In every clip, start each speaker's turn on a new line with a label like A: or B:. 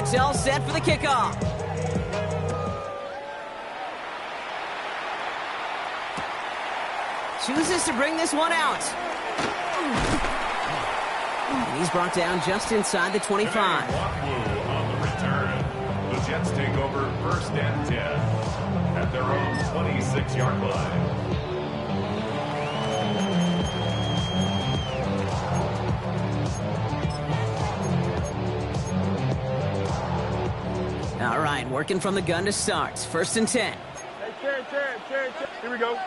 A: looks all set for the kickoff. Chooses to bring this one out. And he's brought down just inside the 25.
B: On the return, the Jets take over first and 10 at their own 26-yard line.
A: All right, working from the gun to start. First and 10.
C: Hey, here we go.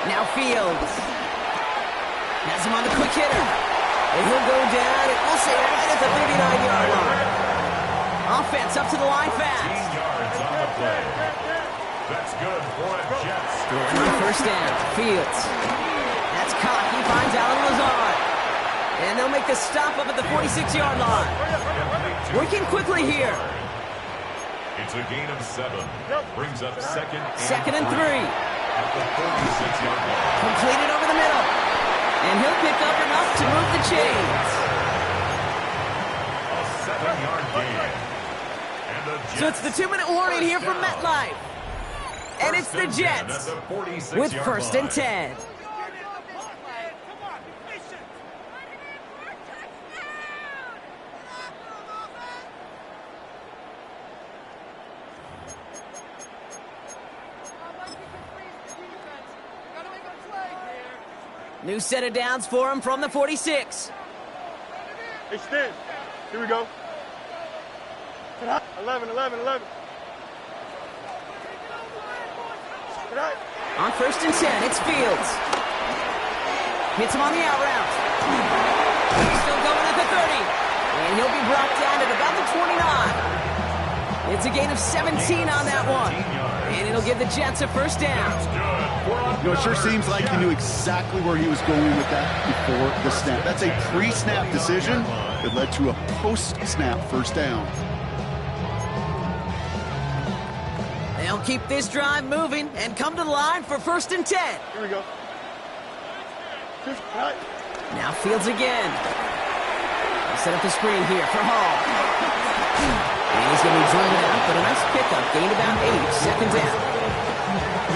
A: Now Fields. Has him on the quick hitter. And he'll go down, and we'll say right at the 39-yard line. Offense up to the line fast.
B: 15 yards on the play. That's good for the Jets.
A: And on first down, Fields. That's caught. He finds Allen Lazard. And they'll make the stop up at the 46-yard line. Working quickly here.
B: It's a gain of 7. Brings up second
A: and 3.
B: At the 46-yard line.
A: Completed over the middle. And he'll pick up enough to move the chains.
B: A 7-yard gain. And the Jets,
A: So it's the 2-minute warning here from MetLife. And it's the Jets with first and 10. New set of downs for him from the 46.
C: Extend. Here we go. 11.
A: On first and 10, it's Fields. Hits him on the out route. He's still going at the 30. And he'll be brought down at about the 29. It's a gain of 17 on that one. And it'll give the Jets a first down.
D: You know, it sure seems like he knew exactly where he was going with that before the snap. That's a pre-snap decision that led to a post-snap first down.
A: They'll keep this drive moving and come to the line for first and 10.
C: Here we go.
A: Now Fields again. They'll set up the screen here for Hall. And he's going to be driven out, but a nice pickup. Gained about 8, second down.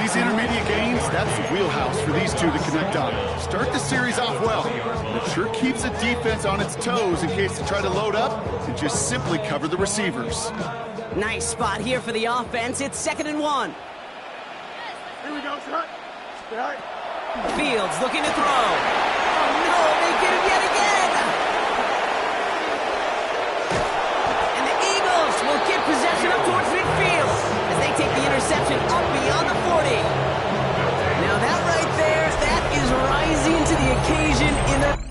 D: These intermediate gains, that's the wheelhouse for these two to connect on. Start the series off well. It sure keeps the defense on its toes in case they try to load up and just simply cover the receivers.
A: Nice spot here for the offense. It's second and 1.
C: Here we go, shot.
A: Fields looking to throw. Oh, no, they get it yet again. And the Eagles will get possession up towards midfield as they take the interception up beyond the 40. Now that right there, that is rising to the occasion in the...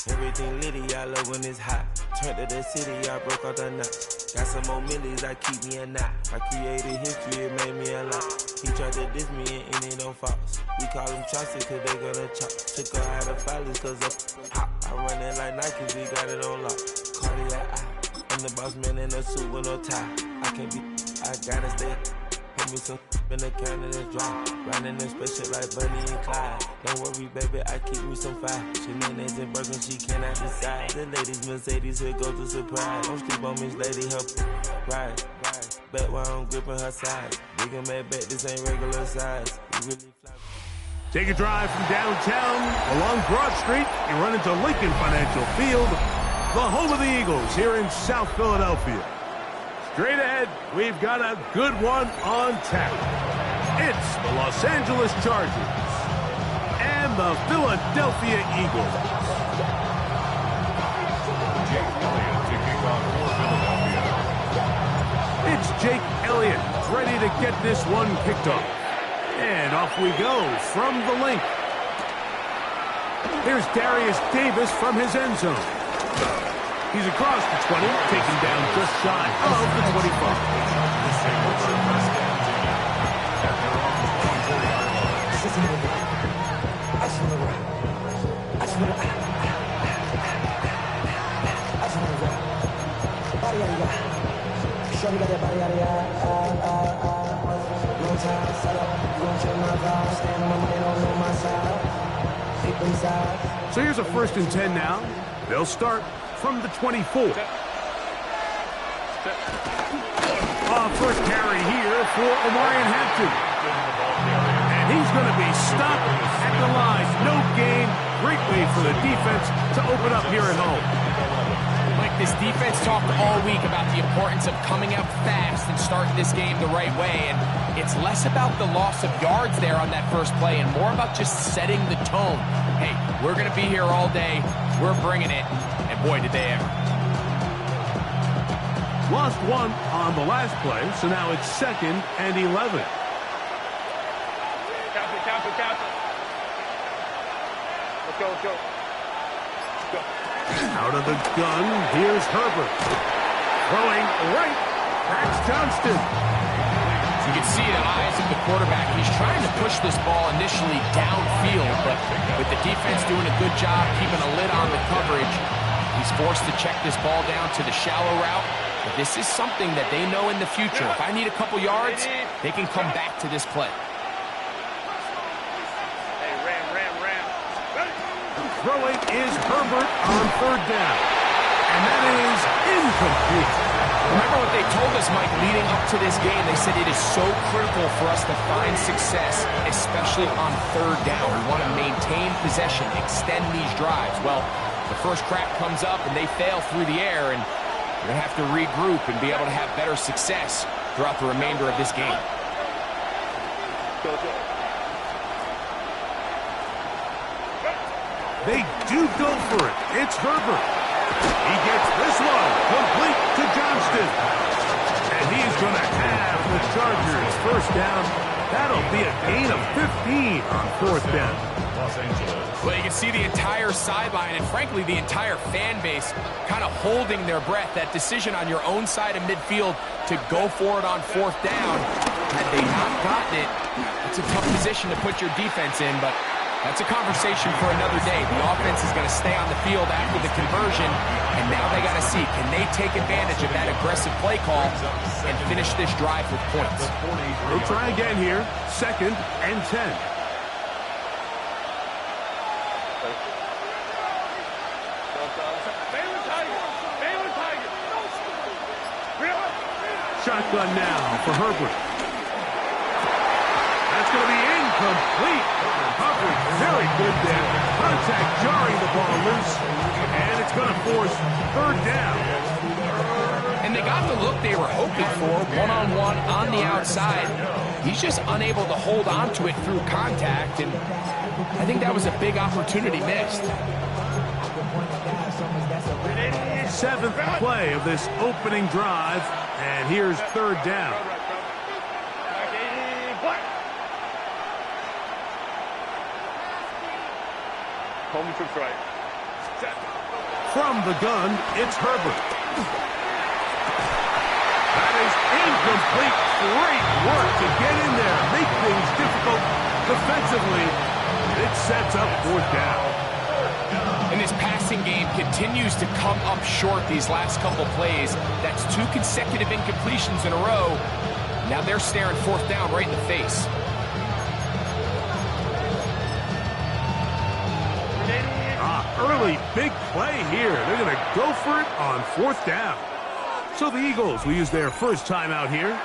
E: Everything litty, I love when it's hot. Turned to the city, I broke out the knot. Got some more millies, I keep me a knot. I created history, it made me a lot. He tried to diss me and it don't false. We call them chopsticks cause they gonna chop. Took her out of filers cause of hop. I run it like Nikes, we got it on lock. Cardiac eye. I'm the boss man in a suit with no tie. I can't be, I gotta stay. Put me some in the can and it's dry. Riding in special like Bunny and Clyde. Don't worry, baby, I keep me some fire. Shenanigans and Birkin, she cannot decide. The ladies Mercedes, here go to surprise. Don't sleep on Miss Lady, help ride. Bet while I'm gripping her side. Big and mad bet, this ain't regular size. We really fly.
F: Take a drive from downtown along Broad Street and run into Lincoln Financial Field, the home of the Eagles here in South Philadelphia. Straight ahead, we've got a good one on tap. It's the Los Angeles Chargers and the Philadelphia Eagles.
B: Jake Elliott to kick off for Philadelphia.
F: It's Jake Elliott ready to get this one kicked off. And off we go from the link. Here's Darius Davis from his end zone. He's across the 20, taken down just shy of the 25. So here's a 1st and 10 now. They'll start from the 24. First carry here for Omarion Hampton. And he's going to be stopped at the line. No gain. Great way for the defense to open up here at home.
G: Mike, this defense talked all week about the importance of coming out fast and starting this game the right way. And it's less about the loss of yards there on that first play and more about just setting the tone. Hey, we're going to be here all day. We're bringing it. And boy, did they ever.
F: Lost one on the last play, so now it's 2nd and 11.
C: Count it. Let's go.
F: Out of the gun, here's Herbert. Throwing right, that's Johnston.
G: You can see the eyes of the quarterback. He's trying to push this ball initially downfield, but with the defense doing a good job keeping a lid on the coverage, he's forced to check this ball down to the shallow route. But this is something that they know in the future. If I need a couple yards, they can come back to this play.
C: Hey, ram.
F: Throwing is Herbert on 3rd down. And that is incomplete.
G: Remember what they told us, Mike, leading up to this game. They said it is so critical for us to find success, especially on 3rd down. We want to maintain possession, extend these drives. Well, the first crack comes up and they fail through the air, and we're going to have to regroup and be able to have better success throughout the remainder of this game.
F: They do go for it. It's Herbert. He gets this one complete to Johnston. And he's going to have the Chargers 1st down. That'll be a gain of 15 on 4th down.
B: Los Angeles.
G: Well, you can see the entire sideline and, frankly, the entire fan base kind of holding their breath. That decision on your own side of midfield to go for it on 4th down, had they not gotten it, it's a tough position to put your defense in, but that's a conversation for another day. The offense is going to stay on the field after the conversion, and now they got to see, can they take advantage of that aggressive play call and finish this drive with points?
F: We'll try again here, 2nd and 10. Shotgun now for Herbert. That's going to be incomplete. Hubbard, very good there. Contact jarring the ball loose. And it's going to force 3rd down.
G: And they got the look they were hoping for, one-on-one on the outside. He's just unable to hold on to it through contact, and I think that was a big opportunity missed.
F: 7th play of this opening drive, and here's 3rd down.
C: Home trips right.
F: From the gun, it's Herbert. That is incomplete. Great work to get in there, make things difficult defensively. It sets up 4th down.
G: And this passing game continues to come up short these last couple plays. That's 2 consecutive incompletions in a row. Now they're staring 4th down right in the face.
F: Early big play here. They're going to go for it on 4th down. So the Eagles will use their first timeout here.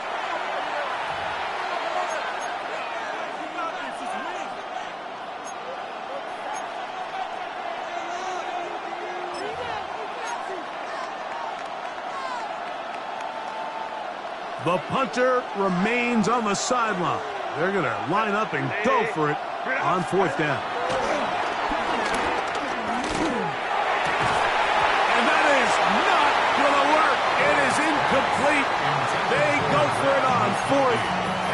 F: The punter remains on the sideline. They're going to line up and go for it on 4th down. Complete. They go for it on 4th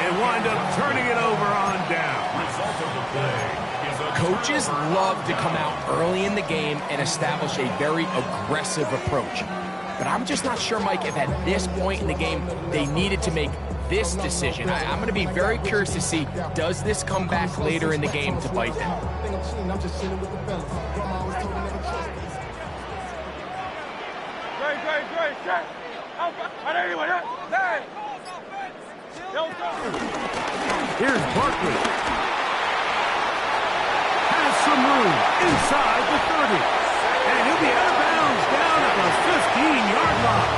F: and wind up turning it over on down.
G: Coaches love to come out early in the game and establish a very aggressive approach. But I'm just not sure, Mike, if at this point in the game they needed to make this decision. I'm going to be very curious to see, does this come back later in the game to bite them?
F: Here's Barkley. Has some room inside the 30. And he'll be out of bounds down at the 15-yard line.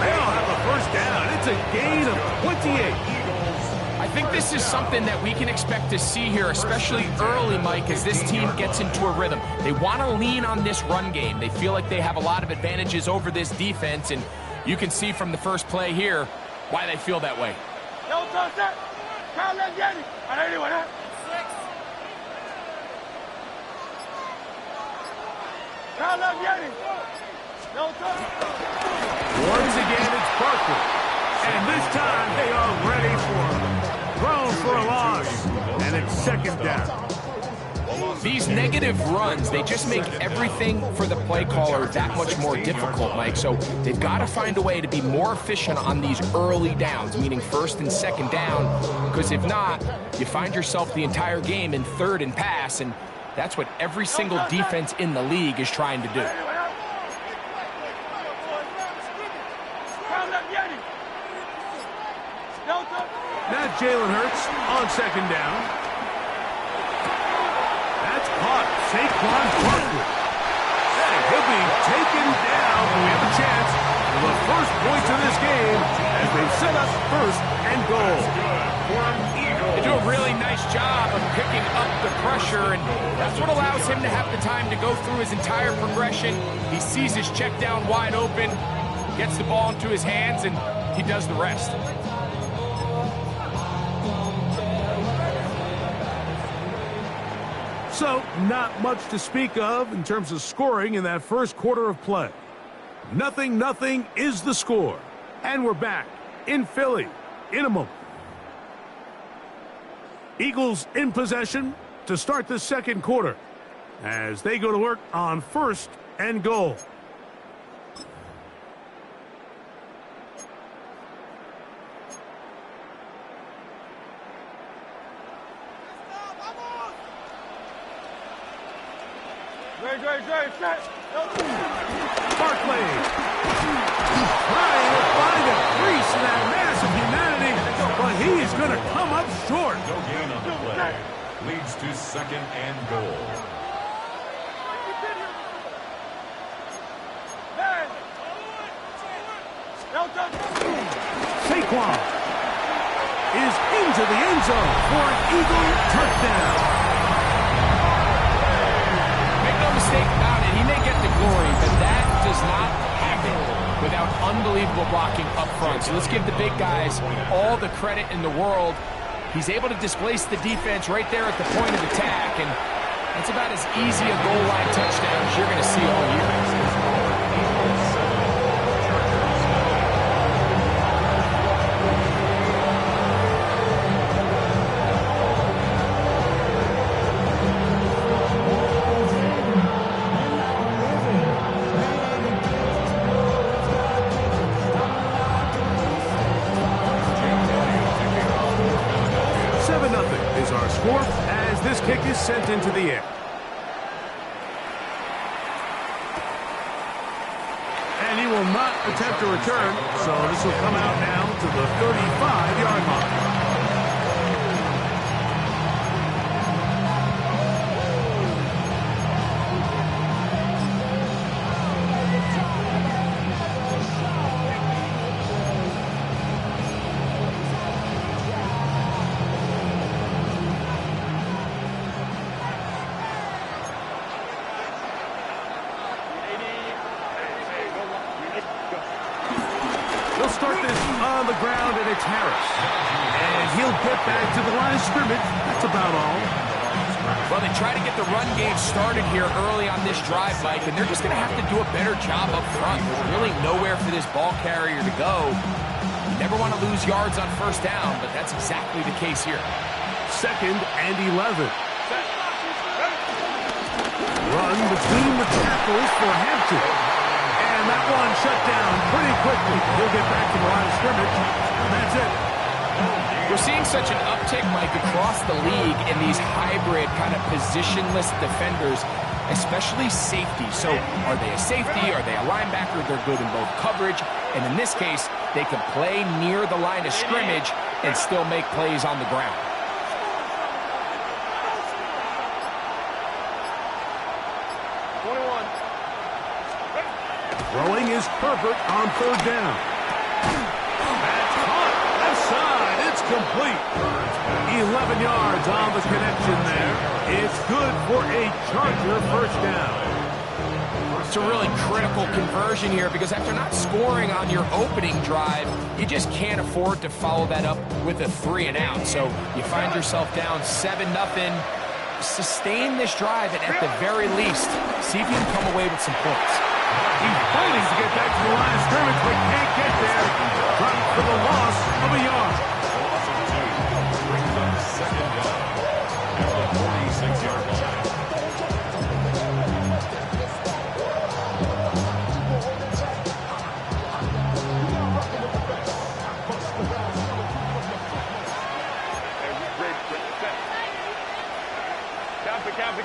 F: They'll have a first down. It's a gain of 28.
G: I think this is something that we can expect to see here, especially early, Mike, as this team gets into a rhythm. They want to lean on this run game. They feel like they have a lot of advantages over this defense, and you can see from the first play here why they feel that way.
F: Once again, it's Barkley. And this time they are ready for him. Thrown for a loss. And it's second down.
G: These negative runs, they just make everything for the play caller that much more difficult, Mike. So they've got to find a way to be more efficient on these early downs, meaning first and second down, because if not, you find yourself the entire game in third and pass, and that's what every single defense in the league is trying to do.
F: Now Jalen Hurts on second down. That's caught. Saquon Barkley. And he'll be taken down. We have a chance for the first points of this game as they set up first and goal.
G: They do a really nice job of picking up the pressure, and that's what allows him to have the time to go through his entire progression. He sees his check down wide open, gets the ball into his hands, and he does the rest.
F: So, not much to speak of in terms of scoring in that first quarter of play. 0-0 is the score. And we're back in Philly in a moment. Eagles in possession to start the second quarter as they go to work on first and goal. Barkley trying to find a crease in that mass of humanity, but he is going to come up short.
B: No gain on the play. Leads to second and goal.
F: Saquon is into the end zone for an Eagle touchdown.
G: Make no mistake about it, he may get the glory, but that does not happen without unbelievable blocking up front. So let's give the big guys all the credit in the world. He's able to displace the defense right there at the point of attack, and that's about as easy a goal line touchdown as you're going to see all year.
F: 7-0 is our score as this kick is sent into the air. And he will not attempt a return, so this will come out now to the 35-yard line. They'll start this on the ground, and it's Harris. And he'll get back to the line of scrimmage. That's about all.
G: Well, they try to get the run game started here early on this drive, Mike, and they're just going to have to do a better job up front. There's really nowhere for this ball carrier to go. You never want to lose yards on first down, but that's exactly the case here.
F: 2nd and 11. Run between the tackles for Hampton. And that one shut down pretty quickly. He'll get back to the line of scrimmage. And that's it.
G: We're seeing such an uptick, Mike, across the league in these hybrid kind of positionless defenders, especially safety. So are they a safety? Are they a linebacker? They're good in both coverage. And in this case, they can play near the line of scrimmage and still make plays on the ground.
F: Throwing is Herbert on third down. That's caught. Left side. It's complete. 11 yards on the connection there. It's good for a Charger first down.
G: It's a really critical conversion here because after not scoring on your opening drive, you just can't afford to follow that up with a 3 and out. So you find yourself down 7-0. Sustain this drive and at the very least, see if you can come away with some points.
F: He's fighting to get back to the line of scrimmage, but can't get there. Dropped for the loss of a yard.
B: Brings up second down at the 46-yard line.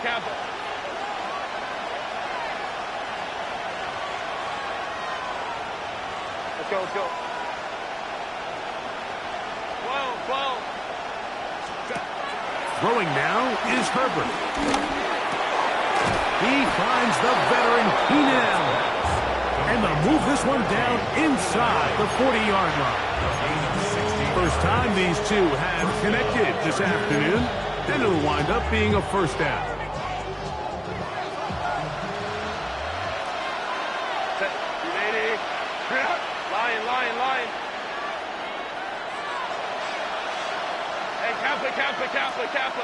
C: Kappa. Let's go. 12.
F: Throwing now is Herbert. He finds the veteran Keenan Allen. And they'll move this one down inside the 40-yard line. First time these two have connected this afternoon. Then it'll wind up being a first down.
C: Hey, Kappa.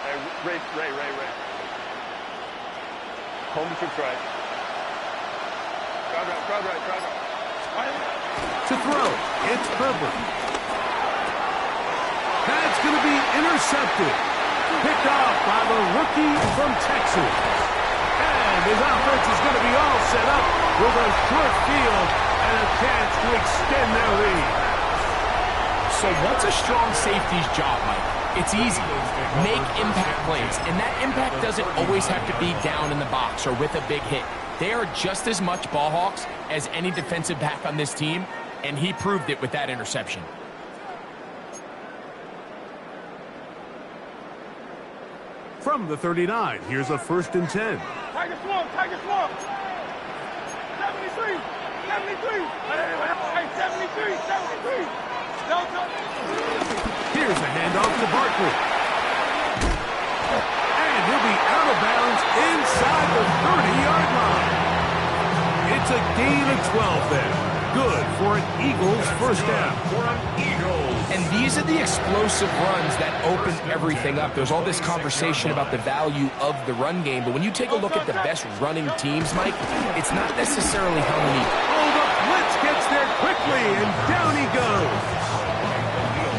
C: Hey, Ray. Home to try. Crowd right.
F: To throw, it's Herbert. That's going to be intercepted. Picked off by the rookie from Texas. And his offense is going to be all set up with a short field and a chance to extend their lead.
G: So what's a strong safety's job, Mike? It's easy. Make impact plays. And that impact doesn't always have to be down in the box or with a big hit. They are just as much ball hawks as any defensive back on this team, and he proved it with that interception.
F: From the 39, here's a 1st and 10.
C: Tiger Swamp. 73. Hey, 73.
F: Here's a handoff to Barkley. And he'll be out of bounds inside the 30-yard line. It's a gain of 12 there. Good for an Eagles first down.
G: And these are the explosive runs that open everything up. There's all this conversation about the value of the run game, but when you take a look at the best running teams, Mike, it's not necessarily how many.
F: Oh, the blitz gets there quickly, and down he goes.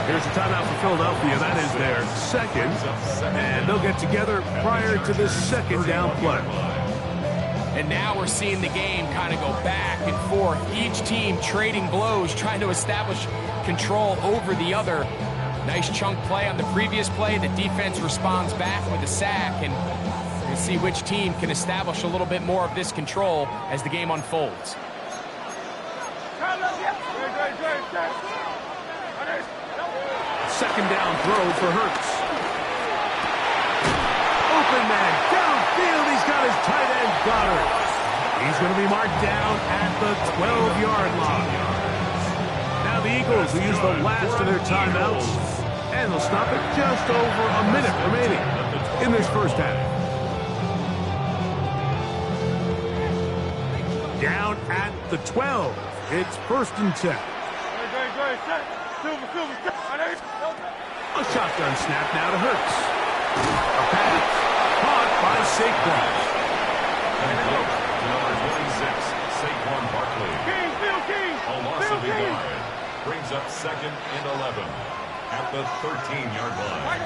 F: Here's a timeout for Philadelphia. That is their second. And they'll get together prior to the second down play.
G: And now we're seeing the game kind of go back and forth. Each team trading blows, trying to establish control over the other. Nice chunk play on the previous play. The defense responds back with a sack. And we'll see which team can establish a little bit more of this control as the game unfolds.
F: Second down throw for Hurts. Open man downfield. He's got his tight end Goddard. He's going to be marked down at the 12-yard line. Now the Eagles will use the last of their timeouts, and they'll stop at just over a minute remaining in this first half. Down at the 12. It's 1st and 10. A shotgun snap now to Hurts. A pass caught by Saquon.
B: Number 26, Saquon Barkley. A loss of a yard. Brings up 2nd and 11 at the 13-yard line.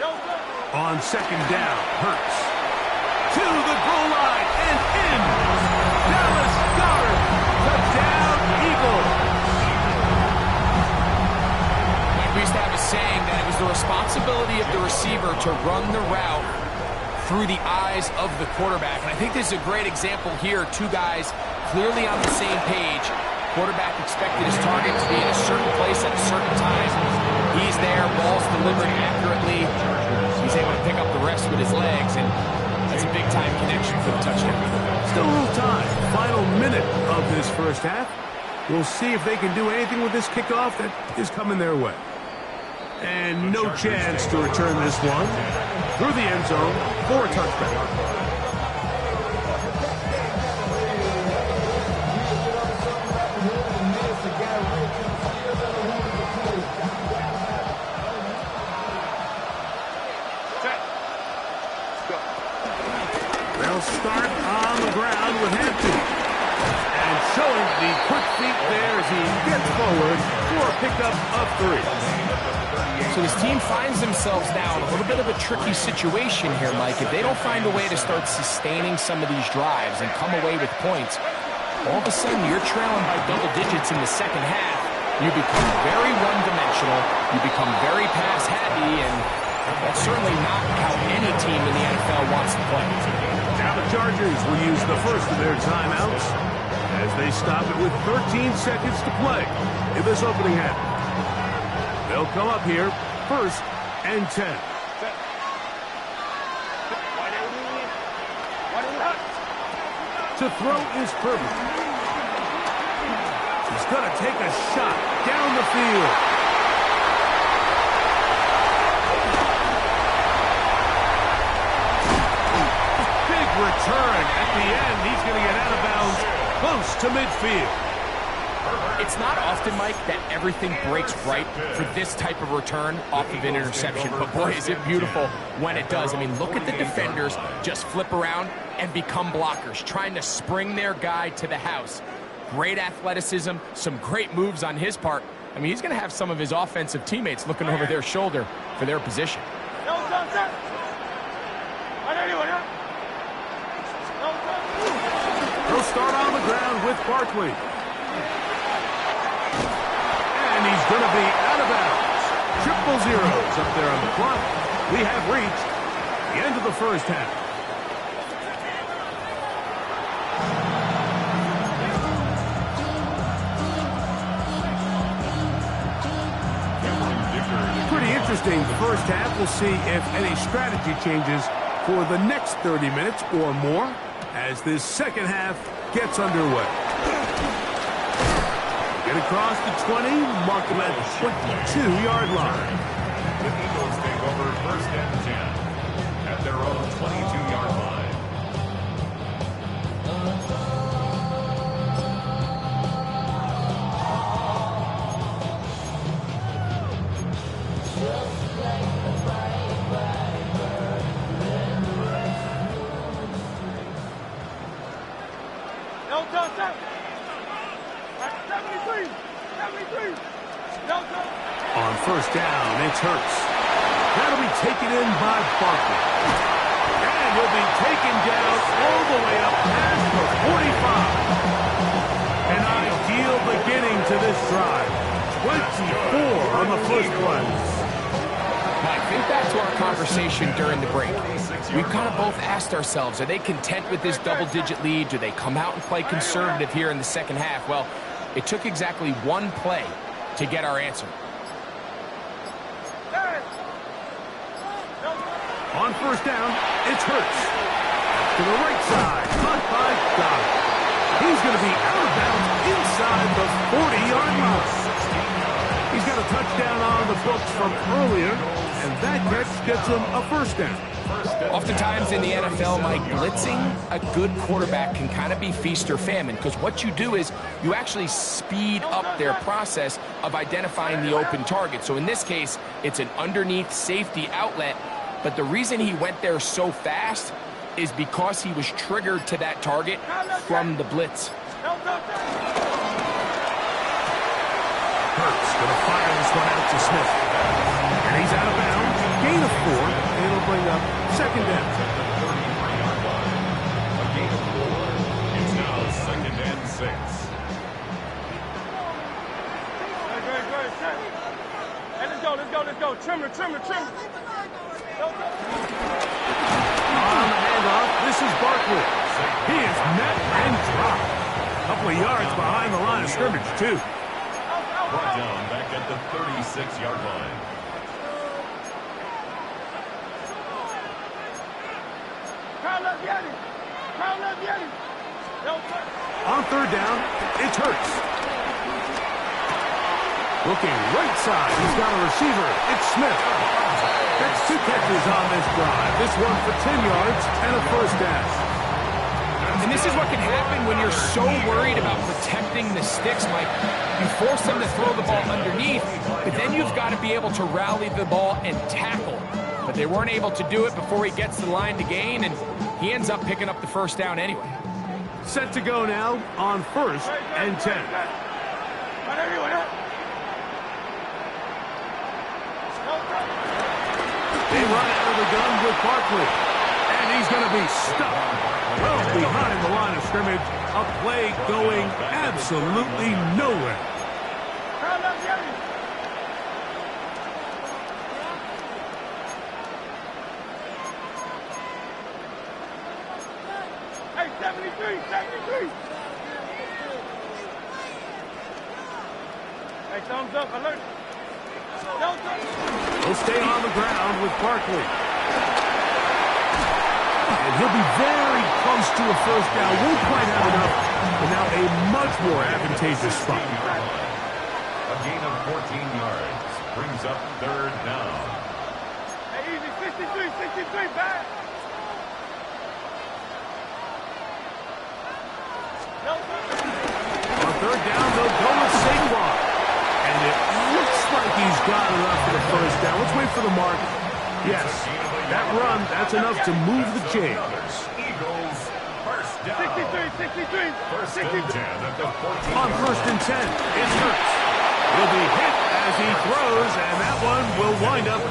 F: On second down, Hurts. To the goal line and in. Dallas Goedert. Touchdown, Eagles.
G: We used to have a saying that it was the responsibility of the receiver to run the route through the eyes of the quarterback. And I think this is a great example here. Two guys clearly on the same page. Quarterback expected his target to be in a certain place at a certain time. He's there, ball's delivered accurately. He's able to pick up the rest with his legs, and that's a big-time connection for the touchdown.
F: Still a little time. Final minute of this first half. We'll see if they can do anything with this kickoff that is coming their way. And no chance to return this one through the end zone for a touchback. They'll start on the ground with Hampton. And showing the quick feet there as he gets forward for a pickup of 3.
G: So this team finds themselves now in a little bit of a tricky situation here, Mike. If they don't find a way to start sustaining some of these drives and come away with points, all of a sudden you're trailing by double digits in the second half. You become very one-dimensional. You become very pass-happy, and that's certainly not how any team in the NFL wants to play.
F: Now the Chargers will use the first of their timeouts as they stop it with 13 seconds to play in this opening half. They'll come up here, 1st and 10. To throw is perfect. He's going to take a shot down the field. Big return at the end. He's going to get out of bounds close to midfield.
G: It's not often, Mike, that everything breaks right for this type of return off of an interception. But boy, is it beautiful when it does. I mean, look at the defenders just flip around and become blockers, trying to spring their guy to the house. Great athleticism, some great moves on his part. I mean, he's going to have some of his offensive teammates looking over their shoulder for their position.
F: He'll start on the ground with Barkley. And he's going to be out of bounds. 000 up there on the clock. We have reached the end of the first half. Pretty interesting first half. We'll see if any strategy changes for the next 30 minutes or more as this second half gets underway. Get across the 20, mark him at the 22-yard line.
B: The Eagles take over 1st and 10 at their own 22-yard line.
F: On 1st down, it's Hurts. That'll be taken in by Barkley. And he'll be taken down all the way up past the 45. An ideal beginning to this drive. 24 on the first play.
G: Mike, think back to our conversation during the break. We've kind of both asked ourselves, are they content with this double-digit lead? Do they come out and play conservative here in the second half? Well, it took exactly one play to get our answer.
F: On 1st down, it's Hurts. To the right side, caught by Goddard. He's going to be out of bounds inside the 40-yard line. He's got a touchdown on the books from earlier, and that catch gets him a 1st down.
G: Oftentimes in the NFL, Mike, blitzing a good quarterback can kind of be feast or famine, because what you do is you actually speed up their process of identifying the open target. So in this case, it's an underneath safety outlet, but the reason he went there so fast is because he was triggered to that target from the blitz.
F: Hurts going to fire this one out to Smith. And he's out of bounds. Gain of 4 up second down.
B: A gain of 4. It's now 2nd and 6.
C: Hey, let's go. Trimmer.
F: On the handoff, this is Barkley. He is met and dropped. A couple of yards behind the line of scrimmage, too.
B: Brought down back at the 36-yard line.
F: On third down, it's Hurts. Looking right side, he's got a receiver. It's Smith. That's 2 catches on this drive. This one for 10 yards and a first down.
G: And this is what can happen when you're so worried about protecting the sticks, Mike. You force them to throw the ball underneath, but then you've got to be able to rally the ball and tackle. But they weren't able to do it before he gets to the line to gain, and he ends up picking up the first down anyway.
F: Set to go now on 1st and 10. They run out of the gun with Barkley, and he's going to be stuck well behind the line of scrimmage. A play going absolutely nowhere.
C: Hey, 73. Hey, thumbs up, alert.
F: He'll stay on the ground with Barkley. And he'll be very close to a first down. Won't quite have enough, but now a much more advantageous spot.
B: A gain of 14 yards brings up 3rd down.
C: Hey, easy, 63, back.
F: On 3rd down, they'll go with Saquon. And it looks like he's got enough for the first down. Let's wait for the mark. Yes, that run, that's enough to move the chains.
B: Eagles, first down.
C: 63.
B: First and 10 at the 14.
F: On 1st and 10, it's Hurts. Will be hit as he throws, and that one will wind up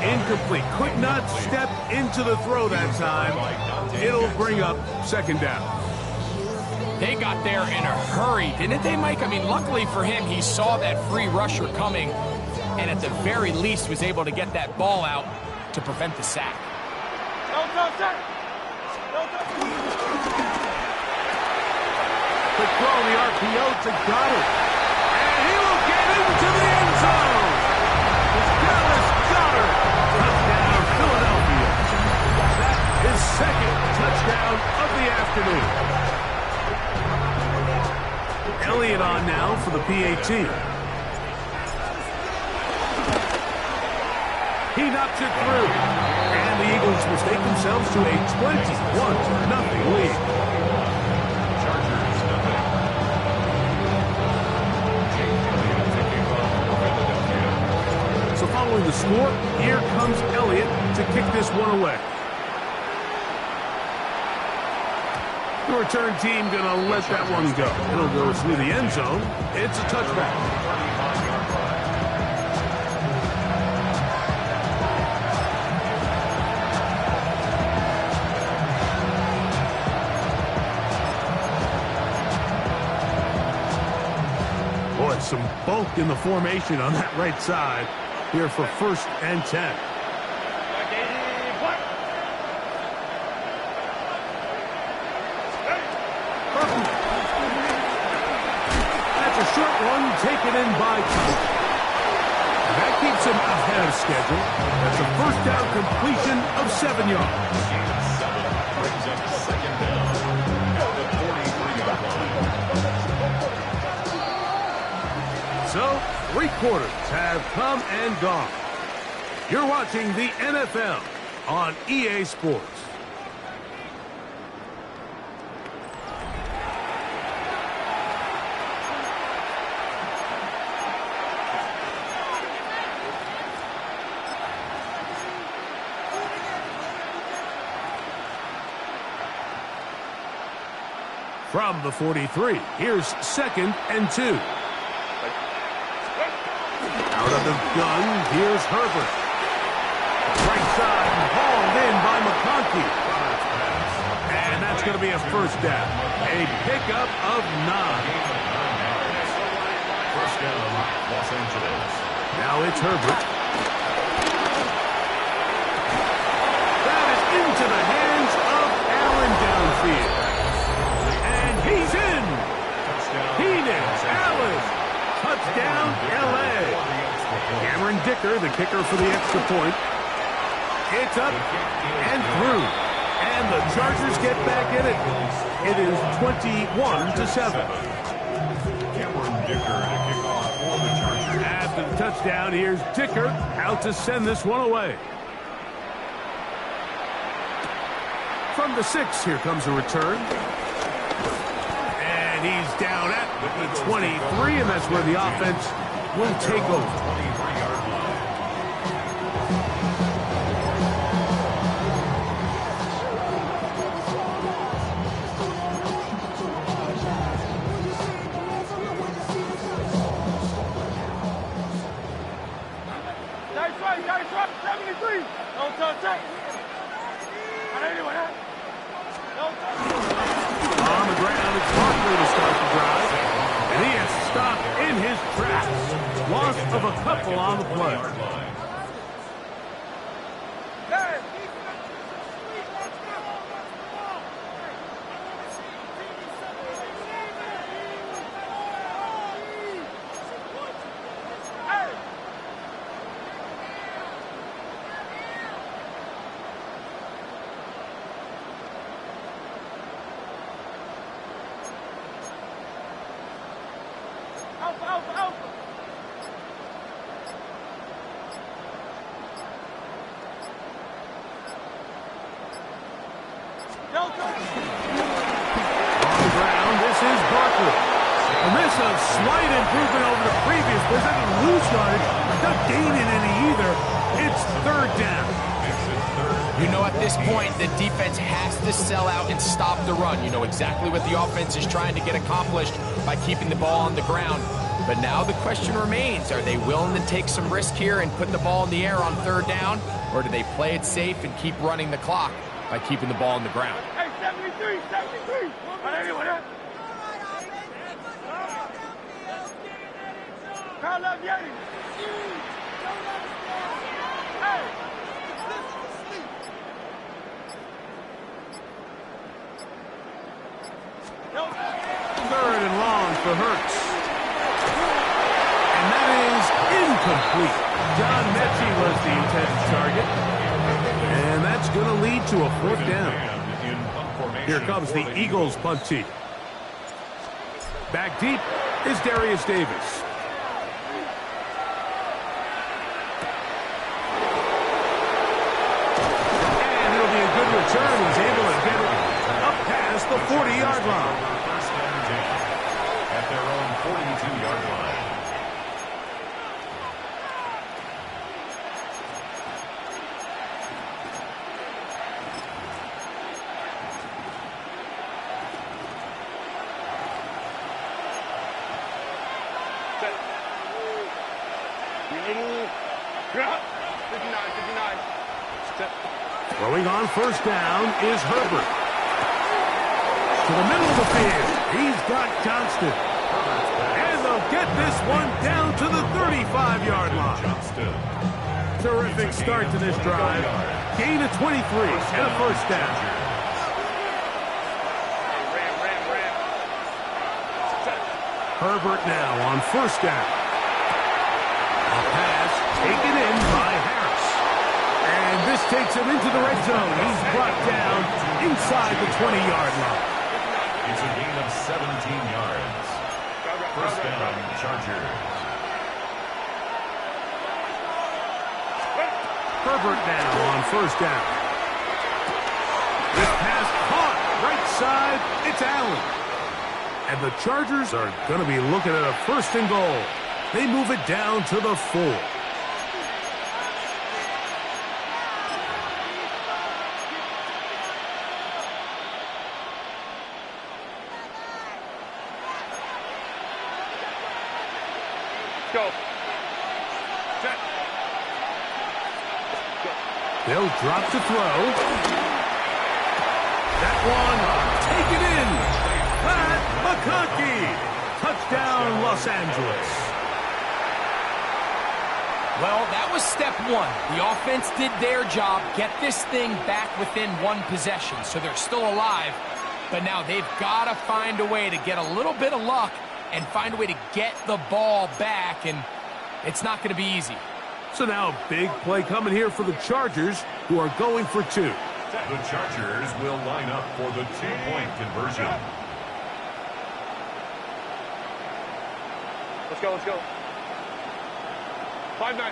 F: incomplete. Could not step into the throw that time. It'll bring up 2nd down.
G: They got there in a hurry, didn't they, Mike? I mean, luckily for him, he saw that free rusher coming, and at the very least was able to get that ball out to prevent the sack.
F: Quick throw on the RPO to Goddard. And he will get into the end zone. It's Dallas Goddard. Touchdown, Philadelphia. That is 2nd touchdown of the afternoon. Elliott on now for the PAT. He knocks it through. And the Eagles will take themselves to a 21-0 lead.
B: Chargers, nothing.
F: So following the score, here comes Elliott to kick this one away. The return team going to let that one go. It'll go through the end zone. It's a touchback. Boy, some bulk in the formation on that right side here for 1st and 10. Short one taken in by Coach. That keeps him ahead of schedule. That's a first down completion of 7 yards.
B: 7 brings up 2nd down at the 43-yard line.
F: So, 3 quarters have come and gone. You're watching the NFL on EA Sports. From the 43, here's 2nd and 2. Out of the gun, here's Herbert. Right side, hauled in It's going to be a first down. A pickup of 9.
B: First down, Los Angeles.
F: Now it's Herbert. That is into the hands of Allen downfield. And he's in. Keenan Allen. Touchdown, L.A. Cameron Dicker, the kicker for the extra point. It's up and through. And the Chargers get back in it. It is 21-7.
B: Cameron Dicker to kick off for the Chargers.
F: After the touchdown, here's Dicker out to send this one away. From the 6, here comes a return. And he's down at the 23, and that's where the offense will take over.
B: 23-yard line.
C: Nice right, 73. Don't touch that. Anyway, don't touch it.
F: On the ground, it's Barkley to start the drive. And he is stopped in his tracks. Loss of a couple on the play.
C: Hey. Alpha.
F: On the ground, this is Barkley. And this is a slight improvement over the previous play. That didn't lose yardage, not gaining any either. It's third down.
G: You know, at this point, the defense has to sell out and stop the run. You know exactly what the offense is trying to get accomplished by keeping the ball on the ground. But now the question remains, are they willing to take some risk here and put the ball in the air on third down? Or do they play it safe and keep running the clock by keeping the ball on the ground?
C: Hey, 73. Anyway, Carl up, Yeti. Hey.
F: Third and long for Hurts. And that is incomplete. John Mechie was the intended target. And that's going to lead to a fourth down. Here comes the Eagles punt team. Back deep is Darius Davis. And it'll be a good return. He's able to get it up past the 40-yard line.
B: First down, at their own 42-yard line.
F: Throwing on first down is Herbert. To the middle of the field. He's got Johnston. And they'll get this one down to the 35-yard line. Terrific start to this drive. Gain of 23 and a first down. Herbert now on first down. A pass taken in by Harris. And this takes him into the red zone. He's brought down inside the 20-yard line.
B: It's a gain of 17 yards. First down, Chargers.
F: Herbert now on first down. This pass caught right side. It's Allen. And the Chargers are going to be looking at a first and goal. They move it down to the 4.
C: Go.
F: They'll drop to throw. That one McConkey. Touchdown, Los Angeles.
G: Well, that was step one. The offense did their job, get this thing back within one possession, so they're still alive. But now they've got to find a way to get a little bit of luck and find a way to get the ball back, and it's not going to be easy.
F: So now a big play coming here for the Chargers, who are going for two.
B: The Chargers will line up for the two-point conversion.
C: Let's go, let's go. 5-9, 5-9.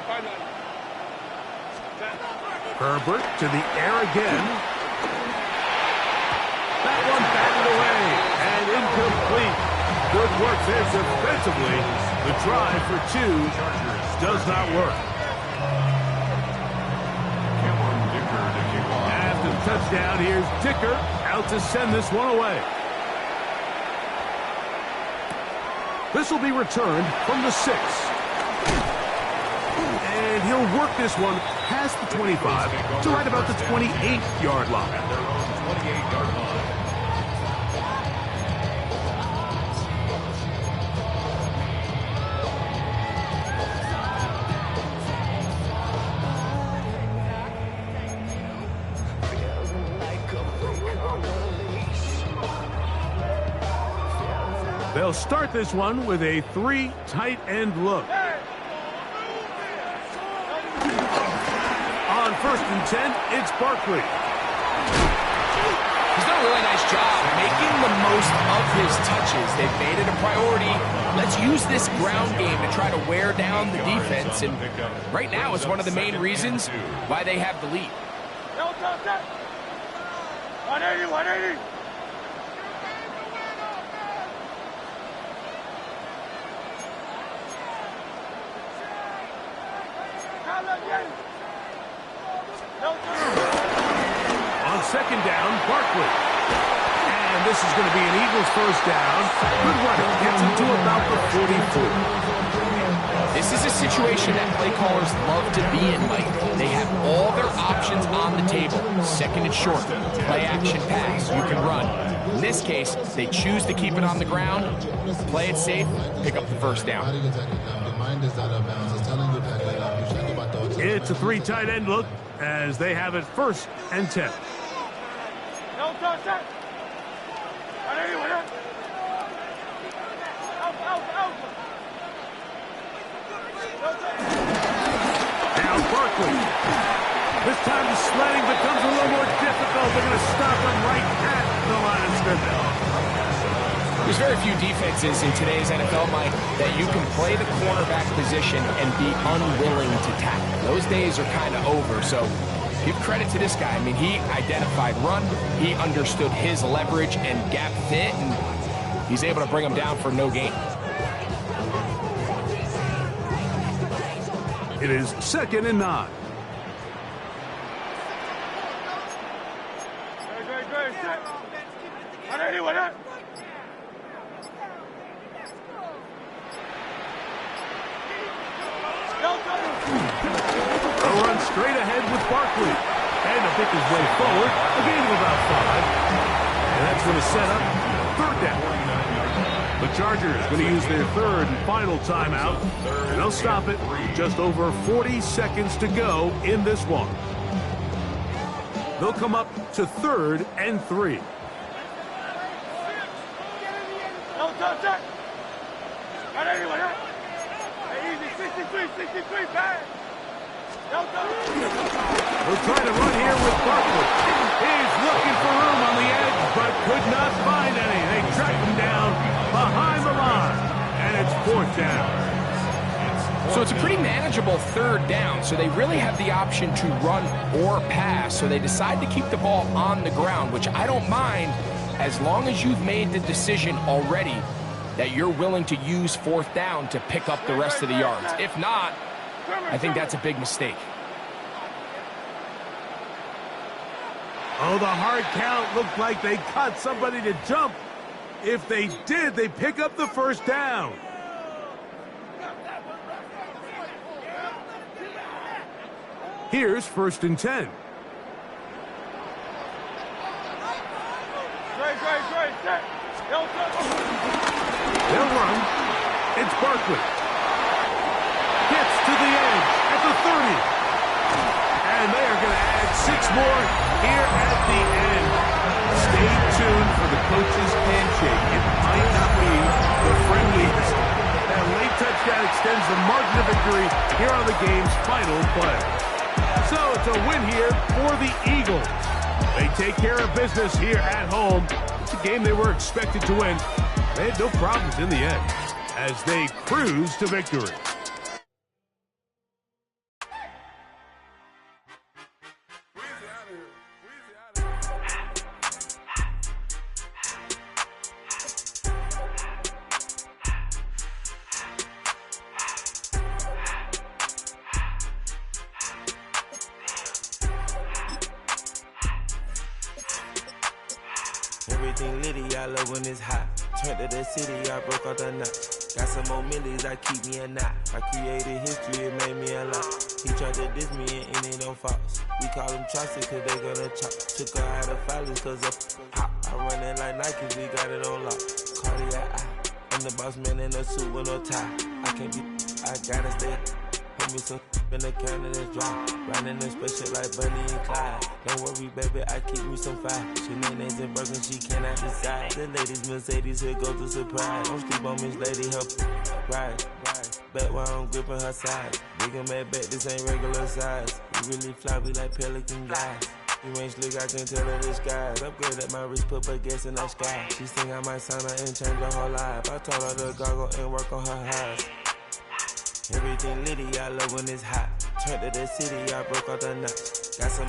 F: Herbert to the air again. That one batted away and incomplete. Good work there defensively. The drive for two does not work. After the touchdown, here's Dicker out to send this one away. This will be returned from the 6. And he'll work this one past the 25 to right about the 28-yard line.
B: At their own 28-yard line.
F: They'll start this one with a 3 tight end look. On 1st and 10, it's Barkley.
G: He's done a really nice job making the most of his touches. They've made it a priority. Let's use this ground game to try to wear down the defense, and right now it's one of the main reasons why they have the lead.
C: 180, 180.
F: On 2nd down, Barkley. And this is going to be an Eagles first down. Good running. Gets him to about the 44.
G: This is a situation that play callers love to be in, Mike. They have all their options on the table. 2nd and short, play action pass, you can run. In this case, they choose to keep it on the ground, play it safe, pick up the first down.
F: It's a 3 tight end look as they have it 1st and 10.
C: No touch that. 180, 180. Out.
F: Now Barkley. This time the sledding becomes a little more difficult. They're going to stop him right at the line of scrimmage.
G: There's very few defenses in today's NFL, Mike, that you can play the cornerback position and be unwilling to tackle. Those days are kind of over, so give credit to this guy. I mean, he identified run, he understood his leverage and gap fit, and he's able to bring him down for no gain.
F: It is 2nd and 9.
C: Great. 180, 180.
F: A run straight ahead with Barkley. And to pick his way forward, a gain of about 5. And that's going to set up 3rd down. The Chargers going to use their 3rd and final timeout. And they'll stop it just over 40 seconds to go in this one. They'll come up to 3rd and 3.
C: No touch that. 180, 180. Easy, 63, bang. No touch.
F: We're trying to run here with Barkley. He's looking for room on the edge, but could not find any. They track him down behind the line, and it's 4th down.
G: So it's a pretty manageable 3rd down, so they really have the option to run or pass, so they decide to keep the ball on the ground, which I don't mind as long as you've made the decision already that you're willing to use 4th down to pick up the rest of the yards. If not, I think that's a big mistake.
F: Oh, the hard count looked like they caught somebody to jump. If they did, they pick up the 1st down. Here's 1st and 10.
C: Great. Set. No touch.
F: They'll run. It's Barkley. Gets to the edge at the 30. And they are going to add 6 more here at the end. Stay tuned for the coach's handshake. It might not be the friendliest. That late touchdown extends the margin of victory here on the game's final play. So it's a win here for the Eagles. They take care of business here at home. It's a game they were expected to win. They had no problems in the end as they cruise to victory.
E: Everything litty, I love when it's hot. Turned to the city, I broke out the knot. Got some more millies, I keep me a knot. I created history, it made me a lot. He tried to diss me and it don't false. We call them Chaucer cause they gonna chop. Took her out of filings cause of hot. I run it like Nike, we got it on lock. Cardiac eye, I'm the boss man in a suit with no tie. I can't be, I gotta stay. Put me some in the counter that's dry. Riding in special like Bunny and Clyde. Don't worry, baby, I keep me some fire. She names and broken, she cannot decide. The ladies Mercedes, here goes the surprise. Don't sleep on Miss Lady, help ride. Back while I'm gripping her side. Big and mad back, this ain't regular size. You really fly, we like Pelican guys. You ain't slick, I can tell her the skies. Upgrade at my wrist, put her gas in the sky. She think I might sign her and change her whole life. I told her to goggle and work on her eyes. Everything litty, I love when it's hot. Turned to the city, I broke out the nuts. Got some